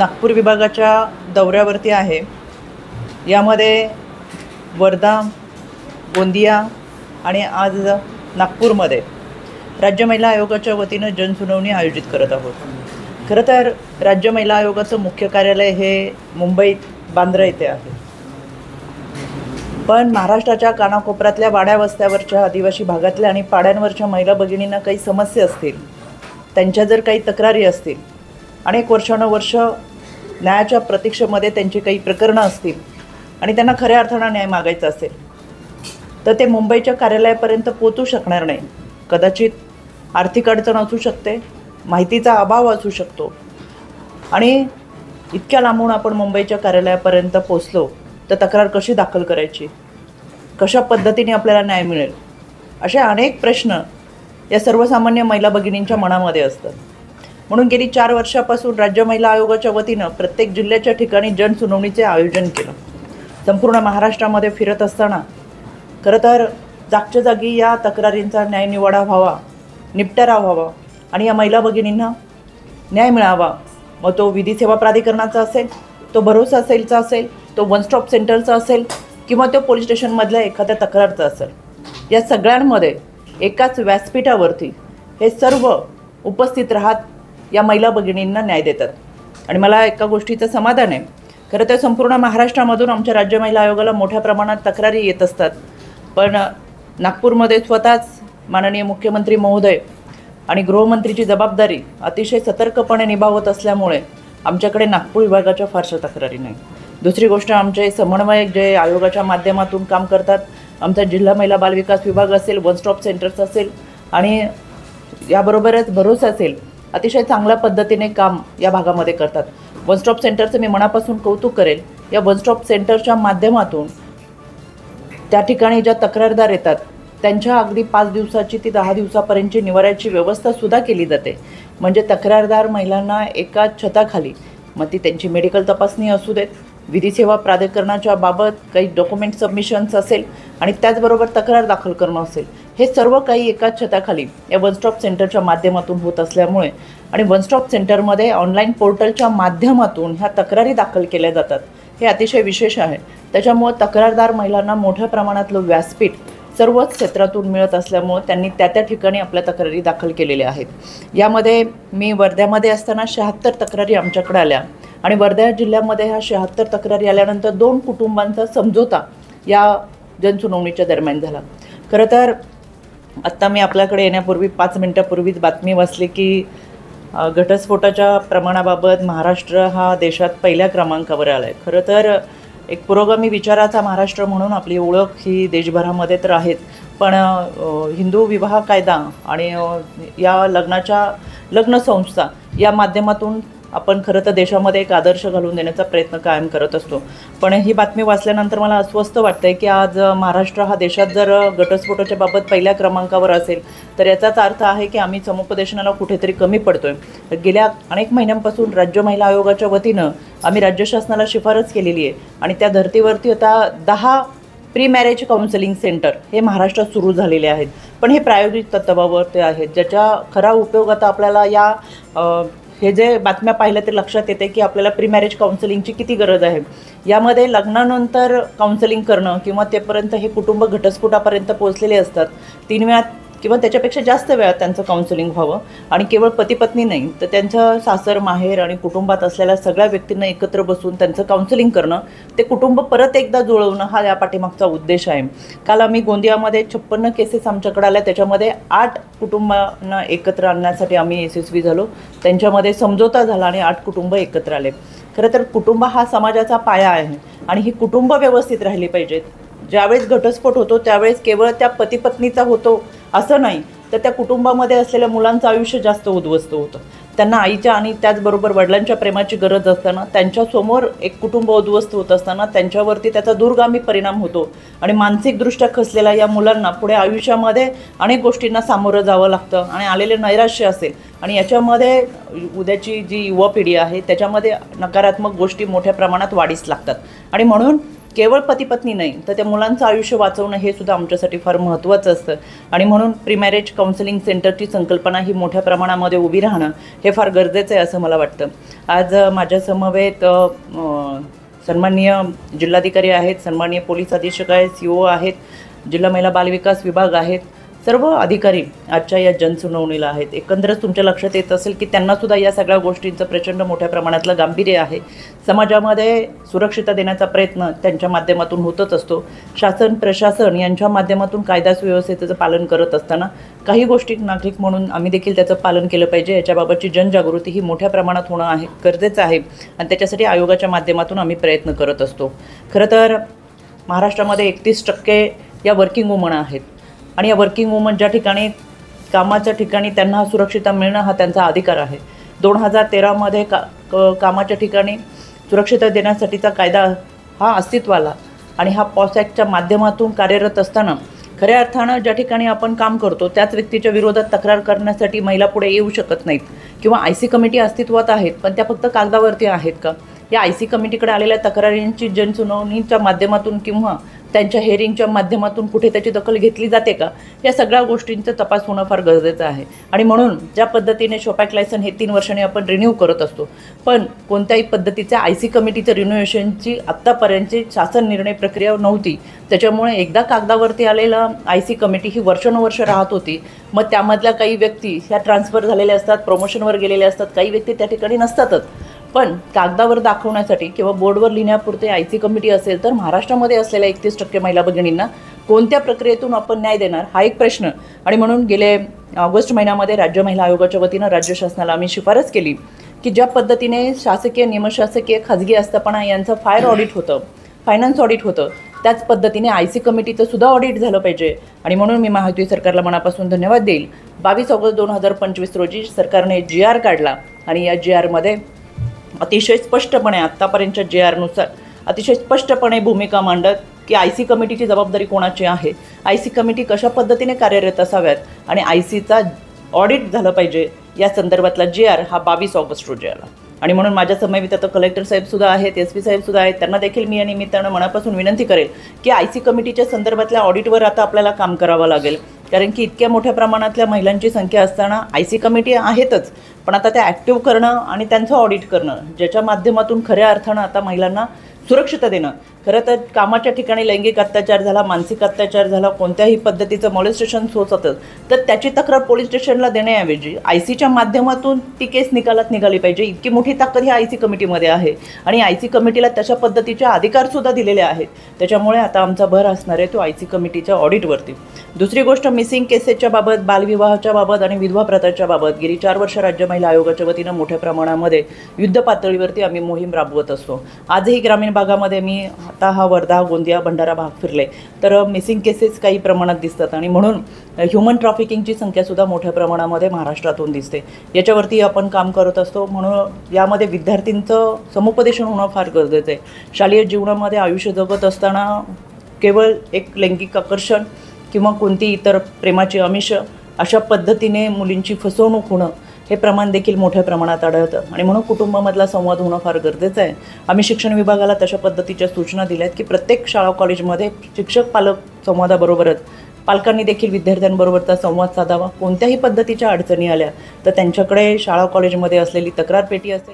नागपूर विभागाच्या दौऱ्यावरती आहे। यामध्ये वर्धा, गोंदिया आणि आज नागपूरमध्ये राज्य महिला आयोगाच्या वतीनं जनसुनावणी आयोजित करत आहोत। खरं तर राज्य महिला आयोगाचं मुख्य कार्यालय हे मुंबईत बांद्रा येथे आहे, पण महाराष्ट्राच्या कानाकोपऱ्यातल्या वाड्या वस्त्यावरच्या आदिवासी भागातल्या आणि पाड्यांवरच्या महिला भगिनींना काही समस्या असतील, त्यांच्या जर काही तक्रारी असतील, अनेक वर्षानुवर्ष न्यायाच्या प्रतीक्षेमध्ये त्यांची काही प्रकरणं असतील आणि त्यांना खऱ्या अर्थानं न्याय मागायचा असेल तर ते मुंबईच्या कार्यालयापर्यंत पोहोचू शकणार नाही। कदाचित आर्थिक अडचण असू शकते, माहितीचा अभाव असू शकतो आणि इतक्या लांबून आपण मुंबईच्या कार्यालयापर्यंत पोहोचलो तर तक्रार कशी दाखल करायची, कशा पद्धतीने आपल्याला न्याय मिळेल, असे अनेक प्रश्न या सर्वसामान्य महिला भगिनींच्या मनामध्ये असतात। म्हणून गेली 4 वर्षापासून राज्य महिला आयोगाच्या वतीनं प्रत्येक जिल्ह्याच्या ठिकाणी जनसुनावणीचे आयोजन केलं। संपूर्ण महाराष्ट्रामध्ये फिरत असताना खरं तर जागच्या जागी या तक्रारींचा न्यायनिवाडा व्हावा, निपटारा व्हावा आणि या महिला भगिनींना न्याय मिळावा। मग तो विधी सेवा प्राधिकरणाचा असेल, तो भरोसा असेलचा असेल, तो वन स्टॉप सेंटरचा असेल किंवा तो पोलीस स्टेशनमधल्या एखाद्या तक्रारचा असेल, या सगळ्यांमध्ये एकाच व्यासपीठावरती हे सर्व उपस्थित राहत या महिला भगिनींना न्याय देतात। आणि मला एका गोष्टीचं समाधान आहे, खरं तर संपूर्ण महाराष्ट्रामधून आमच्या राज्य महिला आयोगाला मोठ्या प्रमाणात तक्रारी येत असतात, पण नागपूरमध्ये स्वतःच माननीय मुख्यमंत्री महोदय आणि गृहमंत्रीची जबाबदारी अतिशय सतर्कपणे निभावत असल्यामुळे आमच्याकडे नागपूर विभागाच्या फारशा तक्रारी नाही। दुसरी गोष्ट, आमचे समन्वयक जे आयोगाच्या माध्यमातून काम करतात, आमचा जिल्हा महिला बालविकास विभाग असेल, वन स्टॉप सेंटर्स असेल आणि याबरोबरच भरोसा असेल, अतिशय चांगल्या पद्धतीने काम या भागामध्ये करतात। वन स्टॉप सेंटरचं मी मनापासून कौतुक करेल। या वन स्टॉप सेंटरच्या माध्यमातून त्या ठिकाणी ज्या तक्रारदार येतात त्यांच्या अगदी 5 दिवसाची ती 10 दिवसापर्यंतची निवाऱ्याची व्यवस्थासुद्धा केली जाते। म्हणजे तक्रारदार महिलांना एका छताखाली, मग ती त्यांची मेडिकल तपासणी असू देत, विधी सेवा प्राधिकरणाच्या बाबत काही डॉक्युमेंट सबमिशन्स असेल आणि त्याचबरोबर तक्रार दाखल करणं असेल, हे सर्व काही एकाच छताखाली या वन स्टॉप सेंटरच्या माध्यमातून होत असल्यामुळे आणि वन स्टॉप सेंटरमध्ये ऑनलाईन पोर्टलच्या माध्यमातून ह्या तक्रारी दाखल केल्या जातात, हे अतिशय विशेष आहे। त्याच्यामुळे तक्रारदार महिलांना मोठ्या प्रमाणातलं व्यासपीठ सर्वच क्षेत्रातून मिळत असल्यामुळे त्यांनी त्या ठिकाणी आपल्या तक्रारी दाखल केलेल्या आहेत। यामध्ये मी वर्ध्यामध्ये असताना 76 तक्रारी आमच्याकडे आल्या आणि वर्धा जिल्ह्यामध्ये ह्या 76 तक्रारी आल्यानंतर 2 कुटुंबांचा समझोता या जनसुनावणीच्या दरम्यान झाला। खरं तर आत्ता मी आपल्याकडे येण्यापूर्वी 5 मिनिटापूर्वीच बातमी वाचली की घटस्फोटाच्या प्रमाणाबाबत महाराष्ट्र हा देशात पहिल्या क्रमांकावर आला आहे। खरं तर एक पुरोगामी विचाराचा महाराष्ट्र म्हणून आपली ओळख ही देशभरामध्ये तर आहेच, पण हिंदू विवाह कायदा आणि या लग्न संस्था या माध्यमातून आपण खरं तर देशामध्ये एक आदर्श घालून देण्याचा प्रयत्न कायम करत असतो। पण ही बातमी वाचल्यानंतर मला अस्वस्थ वाटतं आहे की आज महाराष्ट्र हा देशात जर घटस्फोटाच्या बाबत पहिल्या क्रमांकावर असेल तर याचाच अर्थ आहे की आम्ही समुपदेशनाला कुठेतरी कमी पडतो आहे। गेल्या अनेक महिन्यांपासून राज्य महिला आयोगाच्या वतीनं आम्ही राज्य शासनाला शिफारस केलेली आहे आणि त्या धर्तीवरती आता 10 प्री मॅरेज काउन्सिलिंग सेंटर हे महाराष्ट्रात सुरू झालेले आहेत, पण हे प्रायोगिक तत्त्वावरती आहेत, ज्याचा खरा उपयोग आता आपल्याला या हे जे बातम्या पाहिल्या ते लक्षात येते की आपल्याला प्री मॅरेज काउन्सिलिंगची किती गरज आहे। यामध्ये लग्नानंतर काउन्सिलिंग करणं किंवा तेपर्यंत हे कुटुंब घटस्फोटापर्यंत पोहोचलेले असतात, 3 वेळा किंवा त्याच्यापेक्षा जास्त वेळा त्यांचं काउन्सिलिंग व्हावं आणि केवळ पती पत्नी नाही तर त्यांचं सासर माहेर आणि कुटुंबात असलेल्या सगळ्या व्यक्तींना एकत्र बसून त्यांचं काउन्सिलिंग करणं, ते कुटुंब परत एकदा जुळवणं हा या पाठीमागचा उद्देश आहे। काल आम्ही गोंदियामध्ये 56 केसेस आमच्याकडे आल्या, त्याच्यामध्ये 8 कुटुंबांना एकत्र आणण्यासाठी आम्ही यशस्वी झालो, त्यांच्यामध्ये समझोता झाला आणि 8 कुटुंब एकत्र आले। खरं तर कुटुंब हा समाजाचा पाया आहे आणि ही कुटुंब व्यवस्थित राहिली पाहिजेत। ज्यावेळेस घटस्फोट होतो त्यावेळेस केवळ त्या पती पत्नीचा होतो असं नाही, तर त्या कुटुंबामध्ये असलेल्या मुलांचं आयुष्य जास्त उद्ध्वस्त होतं। त्यांना आईच्या आणि त्याचबरोबर वडिलांच्या प्रेमाची गरज असताना त्यांच्यासमोर एक कुटुंब उद्ध्वस्त होत असताना त्यांच्यावरती त्याचा दूरगामी परिणाम होतो आणि मानसिकदृष्ट्या खचलेल्या या मुलांना पुढे आयुष्यामध्ये अनेक गोष्टींना सामोरं जावं लागतं आणि आलेले नैराश्य असेल आणि याच्यामध्ये उद्याची जी युवा पिढी आहे त्याच्यामध्ये नकारात्मक गोष्टी मोठ्या प्रमाणात वाढीस लागतात आणि म्हणून केवळ पती पत्नी नाही तर त्या मुलांचं आयुष्य वाचवणं हे सुद्धा आमच्यासाठी फार महत्त्वाचं असतं आणि म्हणून प्री मॅरेज काउन्सिलिंग सेंटरची संकल्पना ही मोठ्या प्रमाणामध्ये उभी राहणं हे फार गरजेचं आहे असं मला वाटतं. आज माझ्या समवेत सन्माननीय जिल्हाधिकारी आहेत, सन्माननीय पोलीस अधीक्षक आहेत, CO आहेत, जिल्हा महिला बालविकास विभाग आहेत, सर्व अधिकारी आजच्या या जनसुनावणीला आहेत. एकंदरच तुमच्या लक्षात येत असेल की त्यांनासुद्धा या सगळ्या गोष्टींचं प्रचंड मोठ्या प्रमाणातलं गांभीर्य आहे. समाजामध्ये सुरक्षितता देण्याचा प्रयत्न त्यांच्या माध्यमातून होतच असतो. शासन प्रशासन यांच्या माध्यमातून कायदा सुव्यवस्थेचं पालन करत असताना काही गोष्टी नागरिक म्हणून आम्ही देखील त्याचं पालन केलं पाहिजे. याच्याबाबतची जनजागृती ही मोठ्या प्रमाणात होणं आहे गरजेचं आहे आणि त्याच्यासाठी आयोगाच्या माध्यमातून आम्ही प्रयत्न करत असतो. खरं तर महाराष्ट्रामध्ये 31% या वर्किंग वुमन आहेत आणि या वर्किंग वुमन ज्या ठिकाणी कामाच्या ठिकाणी त्यांना सुरक्षितता मिळणं हा त्यांचा अधिकार आहे. 2013मध्ये कामाच्या ठिकाणी सुरक्षितता देण्यासाठीचा कायदा हा अस्तित्वात आला आणि हा पॉस ॲक्टच्या माध्यमातून कार्यरत असताना खऱ्या अर्थानं ज्या ठिकाणी आपण काम करतो त्याच व्यक्तीच्या विरोधात तक्रार करण्यासाठी महिला पुढे येऊ शकत नाहीत किंवा IC कमिटी अस्तित्वात आहेत पण त्या फक्त कागदावरती आहेत का? या IC कमिटीकडे आलेल्या तक्रारींची जनसुनावणीच्या माध्यमातून किंवा त्यांच्या हेअरिंगच्या माध्यमातून कुठे त्याची दखल घेतली जाते का? या सगळ्या गोष्टींचा तपास होणं फार गरजेचं आहे आणि म्हणून ज्या पद्धतीने शॉपॅक लायसन हे 3 वर्षांनी आपण रिन्यू करत असतो पण कोणत्याही पद्धतीच्या IC कमिटीचं रिन्युएशनची आत्तापर्यंतची शासन निर्णय प्रक्रिया नव्हती. त्याच्यामुळे एकदा कागदावरती आलेलं IC कमिटी ही वर्षानुवर्ष राहत होती. मग त्यामधल्या काही व्यक्ती ह्या ट्रान्सफर झालेल्या असतात, प्रमोशनवर गेलेल्या असतात, काही व्यक्ती त्या ठिकाणी नसतातच. पण कागदावर दाखवण्यासाठी किंवा बोर्डवर लिहिण्यापुरते IC कमिटी असेल तर महाराष्ट्रामध्ये असलेल्या 31% महिला भगिनींना कोणत्या प्रक्रियेतून आपण न्याय देणार हा एक प्रश्न. आणि म्हणून गेले ऑगस्ट महिन्यामध्ये राज्य महिला आयोगाच्या वतीनं राज्य शासनाला आम्ही शिफारस केली की ज्या पद्धतीने शासकीय निमशासकीय खाजगी आस्थापना यांचं फायर ऑडिट होतं, फायनान्स ऑडिट होतं, त्याच पद्धतीने IC कमिटीचं सुद्धा ऑडिट झालं पाहिजे. आणि म्हणून मी महायुती सरकारला मनापासून धन्यवाद देईल. 22 ऑगस्ट 2025 रोजी सरकारने GR काढला आणि या GRमध्ये अतिशय स्पष्टपणे आत्तापर्यंतच्या GRनुसार अतिशय स्पष्टपणे भूमिका मांडत की IC कमिटीची जबाबदारी कोणाची आहे, IC कमिटी कशा पद्धतीने कार्यरत असाव्यात आणि ICचा ऑडिट झालं पाहिजे या संदर्भातला GR हा 22 ऑगस्ट रोजी आला. आणि म्हणून माझ्या समवेत आता कलेक्टर साहेबसुद्धा आहेत, SP साहेबसुद्धा आहेत. त्यांना देखील मी या निमित्तानं मनापासून विनंती करेल की IC कमिटीच्या संदर्भातल्या ऑडिटवर आता आपल्याला काम करावं लागेल. कारण की इतक्या मोठ्या प्रमाणातल्या महिलांची संख्या असताना IC कमिटी आहेतच पण आता त्या ॲक्टिव्ह करणं आणि त्यांचं ऑडिट करणं ज्याच्या माध्यमातून खऱ्या अर्थानं आता महिलांना सुरक्षितता देणं. खरं तर कामाच्या ठिकाणी लैंगिक अत्याचार झाला, मानसिक अत्याचार झाला, कोणत्याही पद्धतीचं मॉलेस्टेशन होत असेल तर त्याची तक्रार पोलीस स्टेशनला देण्याऐवजी ICच्या माध्यमातून ती केस निकालात निघाली पाहिजे. इतकी मोठी ताकद ह्या IC कमिटीमध्ये आहे आणि IC कमिटीला तशा पद्धतीचे अधिकारसुद्धा दिलेले आहेत. त्याच्यामुळे आता आमचा भर असणार आहे तो IC कमिटीच्या ऑडिटवरती. दुसरी गोष्ट मिसिंग केसेसच्या बाबत, बालविवाहाच्या बाबत आणि विधवा प्रथाच्या बाबत गेली 4 वर्ष राज्य महिला आयोगाच्या वतीनं मोठ्या प्रमाणामध्ये युद्ध पातळीवरती आम्ही मोहीम राबवत असतो. आजही ग्रामीण भागामध्ये मी आता हा वर्धा, गोंदिया, भंडारा भाग फिरले तर मिसिंग केसेस काही प्रमाणात दिसतात आणि म्हणून ह्युमन ट्रॅफिकिंगची संख्यासुद्धा मोठ्या प्रमाणामध्ये महाराष्ट्रातून दिसते. याच्यावरती आपण काम करत असतो. म्हणून यामध्ये विद्यार्थ्यांचं समुपदेशन होणं फार गरजेचं आहे. शालेय जीवनामध्ये आयुष्य जगत असताना केवळ एक लैंगिक आकर्षण किंवा कोणती इतर प्रेमाची आमिष अशा पद्धतीने मुलींची फसवणूक होणं हे प्रमाण देखील मोठ्या प्रमाणात आढळतं आणि म्हणून कुटुंबामधला संवाद होणं फार गरजेचं आहे. आम्ही शिक्षण विभागाला तशा पद्धतीच्या सूचना दिल्या आहेत की प्रत्येक शाळा कॉलेजमध्ये शिक्षक पालक संवादाबरोबरच पालकांनी देखील विद्यार्थ्यांबरोबरचा संवाद साधावा. कोणत्याही पद्धतीच्या अडचणी आल्या तर त्यांच्याकडे शाळा कॉलेजमध्ये असलेली तक्रार पेटी असेल